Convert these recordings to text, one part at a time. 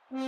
Pro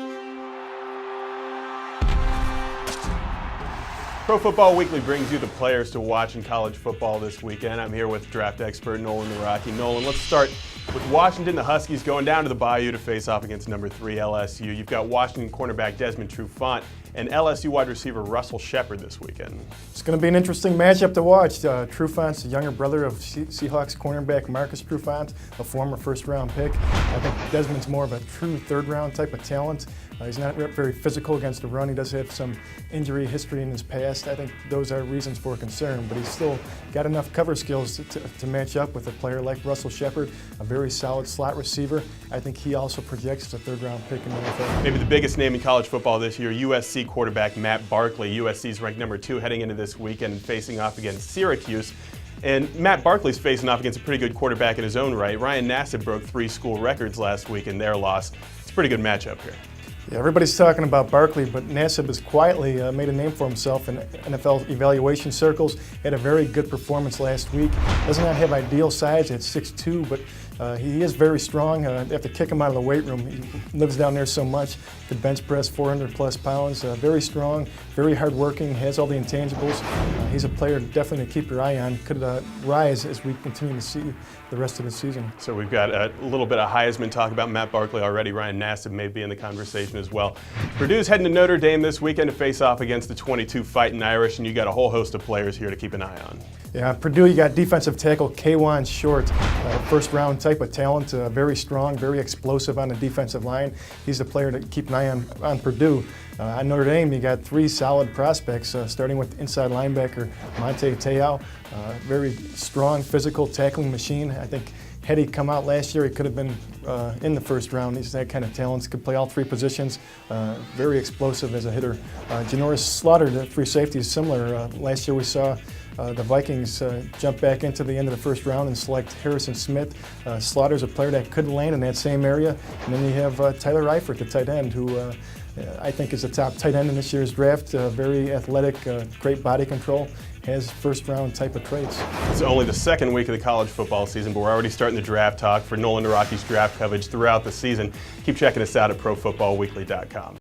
Football Weekly brings you the players to watch in college football this weekend. I'm here with draft expert Nolan Naraki. Nolan, let's start with Washington. The Huskies going down to the Bayou to face off against number 3 LSU. You've got Washington cornerback Desmond Trufant and LSU wide receiver Russell Shepard this weekend. It's going to be an interesting matchup to watch. Trufant's the younger brother of Seahawks cornerback Marcus Trufant, a former first-round pick. I think Desmond's more of a true third-round type of talent. He's not very physical against the run. He does have some injury history in his past. I think those are reasons for concern, but he's still got enough cover skills to match up with a player like Russell Shepard, a very solid slot receiver. I think he also projects as a third-round pick in the NFL. Maybe the biggest name in college football this year, USC quarterback Matt Barkley. USC's ranked number 2 heading into this weekend, facing off against Syracuse. And Matt Barkley's facing off against a pretty good quarterback in his own right. Ryan Nassib broke 3 school records last week in their loss. It's a pretty good matchup here. Yeah, everybody's talking about Barkley, but Nassib has quietly made a name for himself in NFL evaluation circles. Had a very good performance last week. Does not have ideal size at 6'2", but he is very strong. They have to kick him out of the weight room. He lives down there so much. Could bench press 400+ pounds. Very strong, very hardworking, has all the intangibles. He's a player definitely to keep your eye on. Could rise as we continue to see the rest of the season. So we've got a little bit of Heisman talk about Matt Barkley already. Ryan Nassib may be in the conversation as well. Purdue's heading to Notre Dame this weekend to face off against the 22 Fighting Irish, and you got a whole host of players here to keep an eye on. Yeah, Purdue, you got defensive tackle K'Wan Short, first-round type of talent, very strong, very explosive on the defensive line. He's the player to keep an eye on Purdue. On Notre Dame, you got 3 solid prospects, starting with inside linebacker Monte Te'o, very strong, physical tackling machine. I think had he come out last year, he could have been in the first round. He's that kind of talent. Could play all 3 positions. Very explosive as a hitter. Janoris Slaughter, the free safety, is similar. Last year we saw the Vikings jump back into the end of the first round and select Harrison Smith. Slaughter's a player that could land in that same area. And then you have Tyler Eifert, the tight end, who I think is the top tight end in this year's draft. Very athletic, great body control. Has first-round type of traits. It's only the second week of the college football season, but we're already starting the draft talk for Nolan Naraki's draft coverage throughout the season. Keep checking us out at ProFootballWeekly.com.